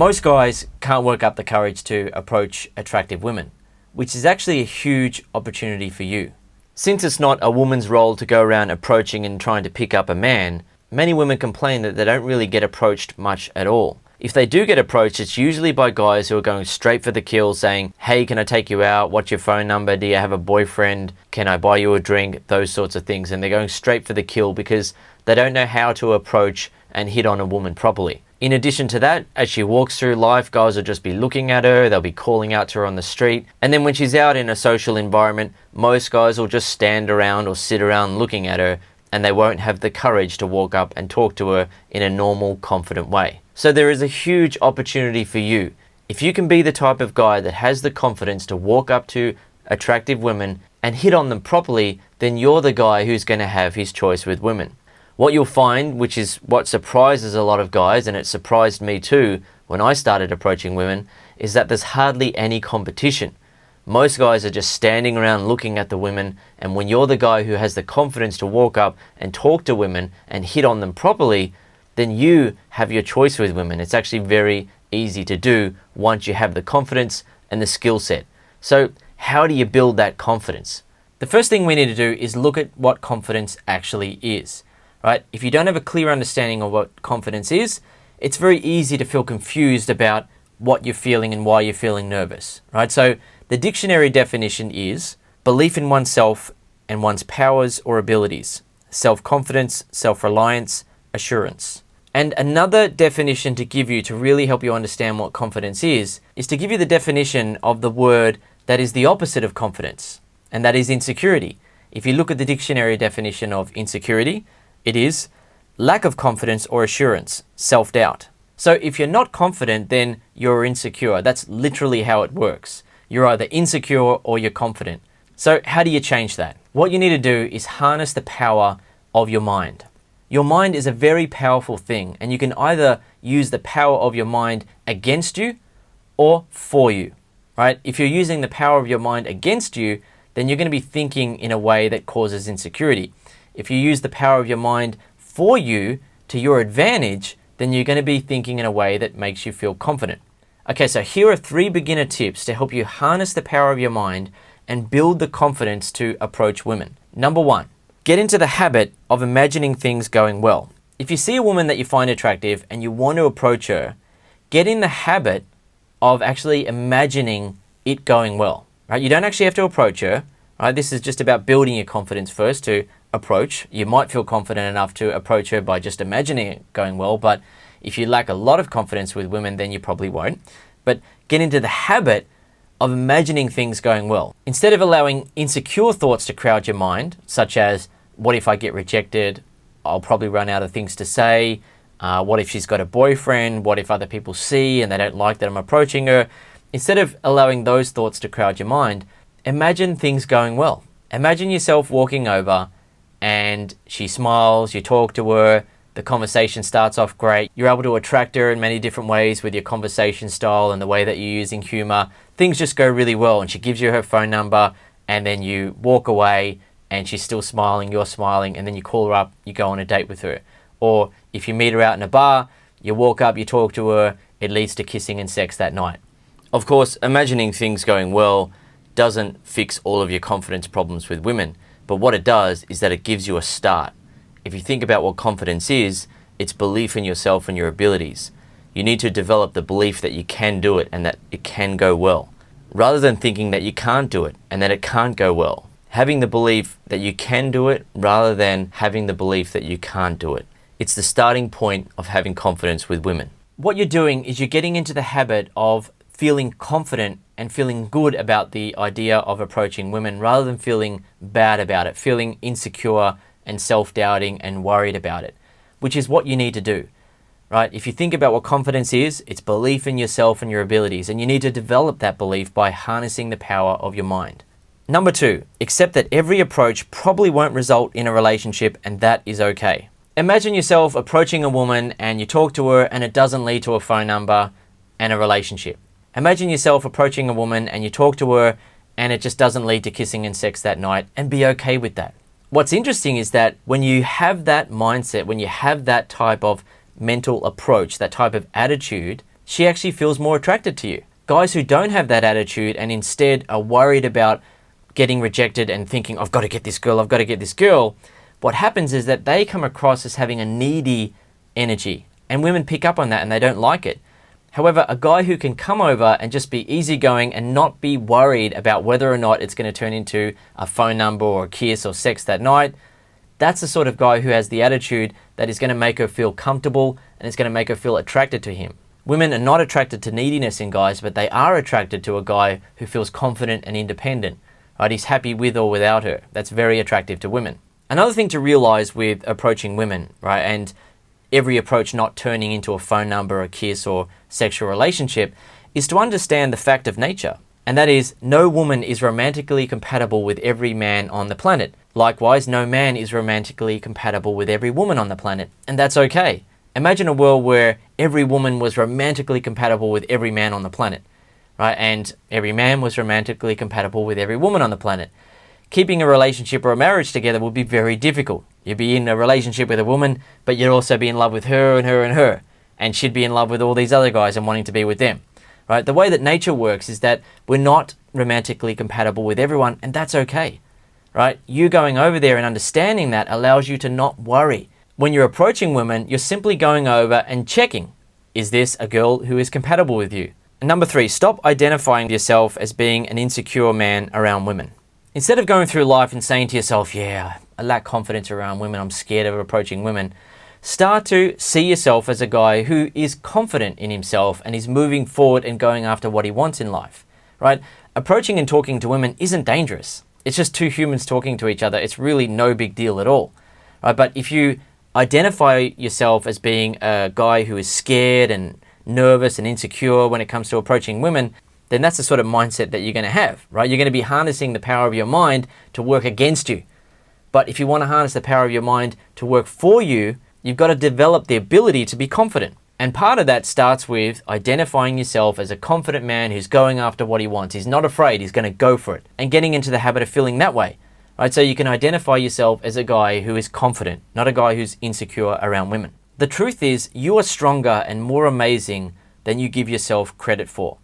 Most guys can't work up the courage to approach attractive women, which is actually a huge opportunity for you. Since it's not a woman's role to go around approaching and trying to pick up a man, many women complain that they don't really get approached much at all. If they do get approached, it's usually by guys who are going straight for the kill, saying, hey, can I take you out? What's your phone number? Do you have a boyfriend? Can I buy you a drink? Those sorts of things. And they're going straight for the kill because they don't know how to approach and hit on a woman properly. In addition to that, as she walks through life, guys will just be looking at her, they'll be calling out to her on the street. And then when she's out in a social environment, most guys will just stand around or sit around looking at her, and they won't have the courage to walk up and talk to her in a normal, confident way. So there is a huge opportunity for you. If you can be the type of guy that has the confidence to walk up to attractive women and hit on them properly, then you're the guy who's going to have his choice with women. What you'll find, which is what surprises a lot of guys, and it surprised me too when I started approaching women, is that there's hardly any competition. Most guys are just standing around looking at the women, and when you're the guy who has the confidence to walk up and talk to women and hit on them properly, then you have your choice with women. It's actually very easy to do once you have the confidence and the skill set. So how do you build that confidence? The first thing we need to do is look at what confidence actually is, right? If you don't have a clear understanding of what confidence is, it's very easy to feel confused about what you're feeling and why you're feeling nervous, right? So the dictionary definition is belief in oneself and one's powers or abilities, self-confidence, self-reliance, assurance. And another definition to give you to really help you understand what confidence is to give you the definition of the word that is the opposite of confidence, and that is insecurity. If you look at the dictionary definition of insecurity, it is lack of confidence or assurance, self-doubt. So if you're not confident, then you're insecure. That's literally how it works. You're either insecure or you're confident. So how do you change that? What you need to do is harness the power of your mind. Your mind is a very powerful thing, and you can either use the power of your mind against you or for you, right? If you're using the power of your mind against you, then you're going to be thinking in a way that causes insecurity. If you use the power of your mind for you to your advantage, then you're going to be thinking in a way that makes you feel confident. Okay, so here are 3 beginner tips to help you harness the power of your mind and build the confidence to approach women. Number 1, get into the habit of imagining things going well. If you see a woman that you find attractive and you want to approach her, get in the habit of actually imagining it going well, right? You don't actually have to approach her, right? This is just about building your confidence first to approach. You might feel confident enough to approach her by just imagining it going well, but if you lack a lot of confidence with women, then you probably won't. But get into the habit of imagining things going well. Instead of allowing insecure thoughts to crowd your mind, such as, what if I get rejected? I'll probably run out of things to say. What if she's got a boyfriend? What if other people see and they don't like that I'm approaching her? Instead of allowing those thoughts to crowd your mind, imagine things going well. Imagine yourself walking over and she smiles, you talk to her, the conversation starts off great. You're able to attract her in many different ways with your conversation style and the way that you're using humor. Things just go really well, and she gives you her phone number, and then you walk away and she's still smiling, you're smiling, and then you call her up, you go on a date with her. Or if you meet her out in a bar, you walk up, you talk to her, it leads to kissing and sex that night. Of course, imagining things going well doesn't fix all of your confidence problems with women, but what it does is that it gives you a start. If you think about what confidence is, it's belief in yourself and your abilities. You need to develop the belief that you can do it and that it can go well, rather than thinking that you can't do it and that it can't go well. Having the belief that you can do it rather than having the belief that you can't do it. It's the starting point of having confidence with women. What you're doing is you're getting into the habit of feeling confident and feeling good about the idea of approaching women rather than feeling bad about it, feeling insecure and self-doubting and worried about it, which is what you need to do, right? If you think about what confidence is, it's belief in yourself and your abilities, and you need to develop that belief by harnessing the power of your mind. Number 2, accept that every approach probably won't result in a relationship, and that is okay. Imagine yourself approaching a woman and you talk to her and it doesn't lead to a phone number and a relationship. Imagine yourself approaching a woman and you talk to her and it just doesn't lead to kissing and sex that night, and be okay with that. What's interesting is that when you have that mindset, when you have that type of mental approach, that type of attitude, she actually feels more attracted to you. Guys who don't have that attitude and instead are worried about getting rejected and thinking, I've got to get this girl, I've got to get this girl, what happens is that they come across as having a needy energy. And women pick up on that and they don't like it. However, a guy who can come over and just be easygoing and not be worried about whether or not it's going to turn into a phone number or a kiss or sex that night, that's the sort of guy who has the attitude that is going to make her feel comfortable and is going to make her feel attracted to him. Women are not attracted to neediness in guys, but they are attracted to a guy who feels confident and independent. Right? He's happy with or without her. That's very attractive to women. Another thing to realize with approaching women, right, and every approach not turning into a phone number, a kiss, or sexual relationship, is to understand the fact of nature. And that is, no woman is romantically compatible with every man on the planet. Likewise, no man is romantically compatible with every woman on the planet. And that's okay. Imagine a world where every woman was romantically compatible with every man on the planet, right? And every man was romantically compatible with every woman on the planet. Keeping a relationship or a marriage together would be very difficult. You'd be in a relationship with a woman, but you'd also be in love with her and her and her. And she'd be in love with all these other guys and wanting to be with them. Right? The way that nature works is that we're not romantically compatible with everyone, and that's okay. Right? You going over there and understanding that allows you to not worry. When you're approaching women, you're simply going over and checking, is this a girl who is compatible with you? And number 3, stop identifying yourself as being an insecure man around women. Instead of going through life and saying to yourself, yeah, I lack confidence around women, I'm scared of approaching women, start to see yourself as a guy who is confident in himself and is moving forward and going after what he wants in life, right? Approaching and talking to women isn't dangerous. It's just two humans talking to each other. It's really no big deal at all, right? But if you identify yourself as being a guy who is scared and nervous and insecure when it comes to approaching women, then that's the sort of mindset that you're going to have, right? You're going to be harnessing the power of your mind to work against you. But if you want to harness the power of your mind to work for you, you've got to develop the ability to be confident. And part of that starts with identifying yourself as a confident man who's going after what he wants. He's not afraid, he's going to go for it. And getting into the habit of feeling that way, right? So you can identify yourself as a guy who is confident, not a guy who's insecure around women. The truth is, you are stronger and more amazing than you give yourself credit for,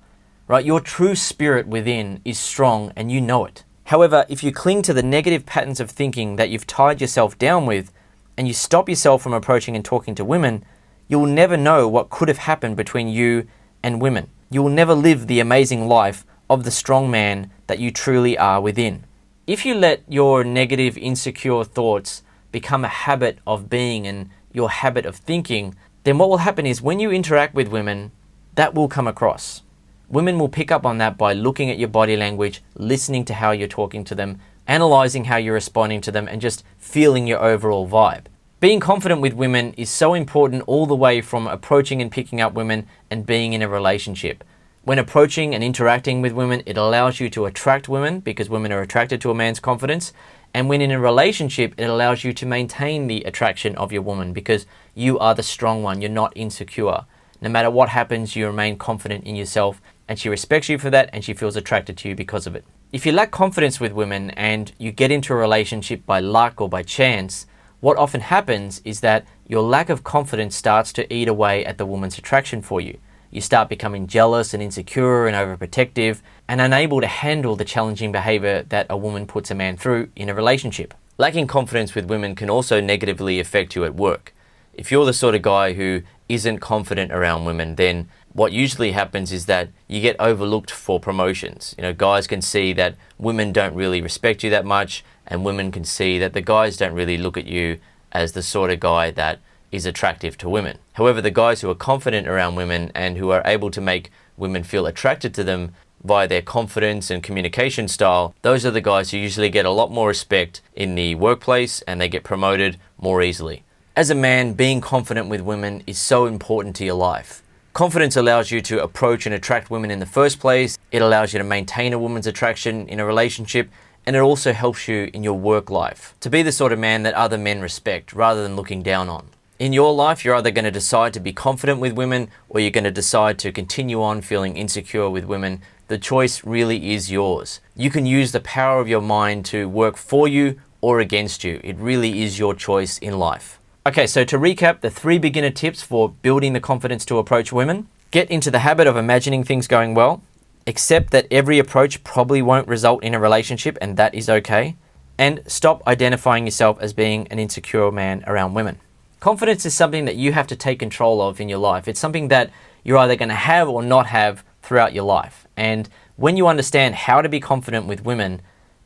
right? Your true spirit within is strong and you know it. However, if you cling to the negative patterns of thinking that you've tied yourself down with, and you stop yourself from approaching and talking to women, you will never know what could have happened between you and women. You will never live the amazing life of the strong man that you truly are within. If you let your negative, insecure thoughts become a habit of being and your habit of thinking, then what will happen is when you interact with women, that will come across. Women will pick up on that by looking at your body language, listening to how you're talking to them, analyzing how you're responding to them, and just feeling your overall vibe. Being confident with women is so important all the way from approaching and picking up women and being in a relationship. When approaching and interacting with women, it allows you to attract women because women are attracted to a man's confidence. And when in a relationship, it allows you to maintain the attraction of your woman because you are the strong one, you're not insecure. No matter what happens, you remain confident in yourself, and she respects you for that and she feels attracted to you because of it. If you lack confidence with women and you get into a relationship by luck or by chance, what often happens is that your lack of confidence starts to eat away at the woman's attraction for you. You start becoming jealous and insecure and overprotective and unable to handle the challenging behavior that a woman puts a man through in a relationship. Lacking confidence with women can also negatively affect you at work. If you're the sort of guy who isn't confident around women, then what usually happens is that you get overlooked for promotions. Guys can see that women don't really respect you that much, and women can see that the guys don't really look at you as the sort of guy that is attractive to women. However, the guys who are confident around women and who are able to make women feel attracted to them via their confidence and communication style, those are the guys who usually get a lot more respect in the workplace and they get promoted more easily. As a man, being confident with women is so important to your life. Confidence allows you to approach and attract women in the first place. It allows you to maintain a woman's attraction in a relationship, and it also helps you in your work life to be the sort of man that other men respect rather than looking down on. In your life, you're either going to decide to be confident with women or you're going to decide to continue on feeling insecure with women. The choice really is yours. You can use the power of your mind to work for you or against you. It really is your choice in life. Okay, so to recap the 3 beginner tips for building the confidence to approach women. Get into the habit of imagining things going well. Accept that every approach probably won't result in a relationship, and that is okay. And stop identifying yourself as being an insecure man around women. Confidence is something that you have to take control of in your life. It's something that you're either going to have or not have throughout your life. And when you understand how to be confident with women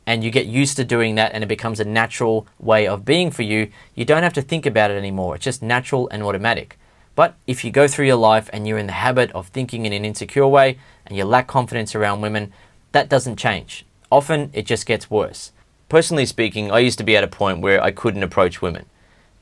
and you get used to doing that and it becomes a natural way of being for you, you don't have to think about it anymore. It's just natural and automatic. But if you go through your life and you're in the habit of thinking in an insecure way and you lack confidence around women, that doesn't change. Often it just gets worse. Personally speaking, I used to be at a point where I couldn't approach women.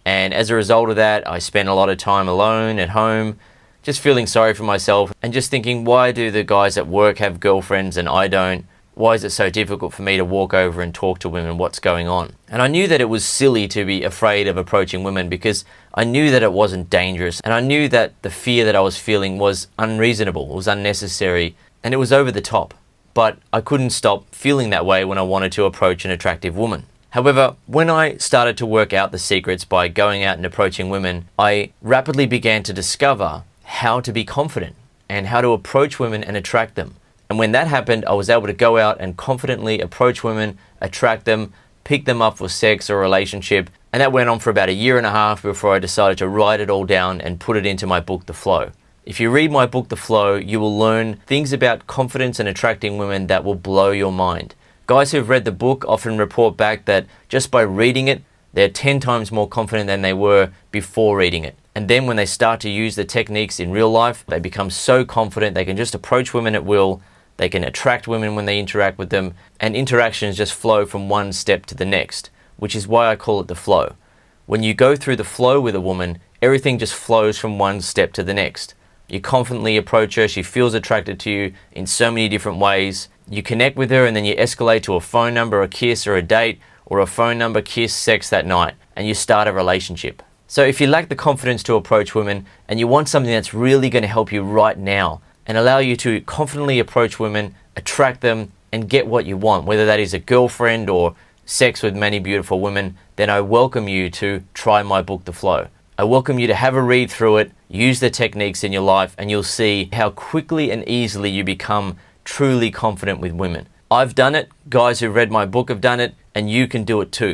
And as a result of that, I spent a lot of time alone at home, just feeling sorry for myself and just thinking, why do the guys at work have girlfriends and I don't? Why is it so difficult for me to walk over and talk to women? What's going on? And I knew that it was silly to be afraid of approaching women because I knew that it wasn't dangerous. And I knew that the fear that I was feeling was unreasonable, it was unnecessary, and it was over the top. But I couldn't stop feeling that way when I wanted to approach an attractive woman. However, when I started to work out the secrets by going out and approaching women, I rapidly began to discover how to be confident and how to approach women and attract them. And when that happened, I was able to go out and confidently approach women, attract them, pick them up for sex or relationship. And that went on for about 1.5 years before I decided to write it all down and put it into my book, The Flow. If you read my book, The Flow, you will learn things about confidence and attracting women that will blow your mind. Guys who've read the book often report back that just by reading it, they're 10 times more confident than they were before reading it. And then when they start to use the techniques in real life, they become so confident they can just approach women at will, they can attract women when they interact with them, and interactions just flow from one step to the next, which is why I call it the flow. When you go through the flow with a woman, everything just flows from one step to the next. You confidently approach her, she feels attracted to you in so many different ways. You connect with her and then you escalate to a phone number, a kiss, or a date, or a phone number, kiss, sex that night, and you start a relationship. So if you lack the confidence to approach women and you want something that's really going to help you right now and allow you to confidently approach women, attract them, and get what you want, whether that is a girlfriend or sex with many beautiful women, then I welcome you to try my book, The Flow. I welcome you to have a read through it, use the techniques in your life, and you'll see how quickly and easily you become truly confident with women. I've done it, guys who read my book have done it, and you can do it too.